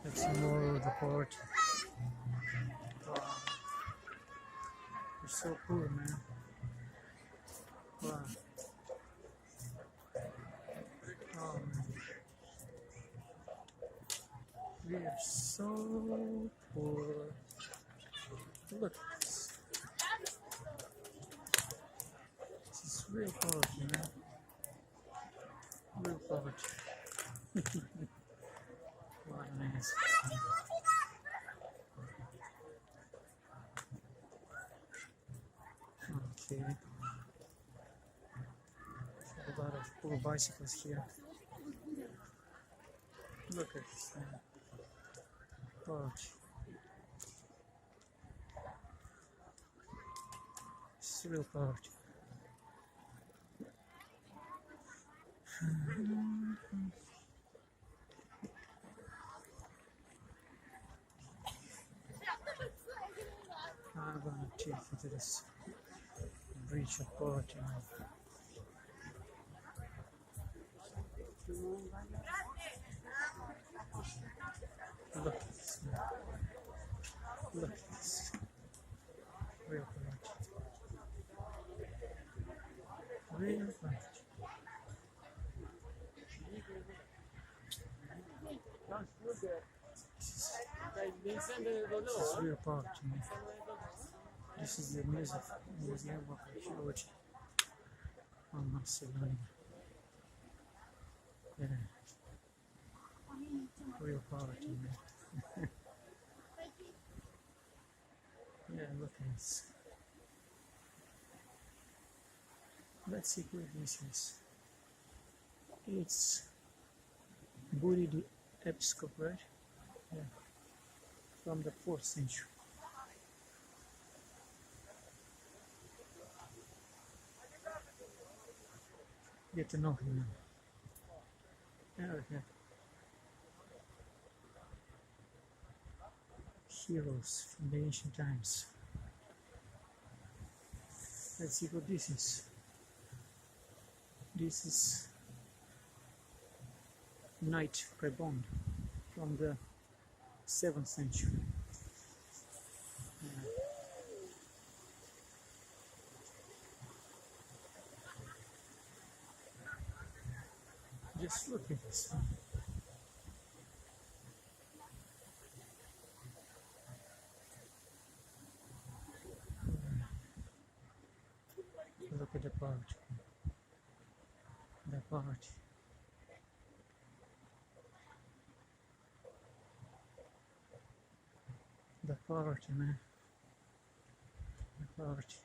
Let's see more of the port. Wow. You're so poor, man. Wow. Oh, man. We are so poor. Look at this. This is real poverty, man. Real poverty. What a mess. Okay. A lot of poor bicycles here. Look at this, man. Poverty. It's real poverty. I'm gonna take you to this breach of poverty now. Look at this, man. Look at this. Real poverty. Real poverty. This is real poverty, man. This is the museum of archaeology on Macedonia. Yeah. Real poverty, man. Yeah, look at this. Let's see who this is. It's Buri the Episcopal, right? Yeah. From the 4th century. Get to know him now. Yeah, we have heroes from the ancient times. Let's see what this is. This is Knight Reborn from the 7th century. Just look at this one. Look at the poverty. The poverty. The poverty, man. The poverty.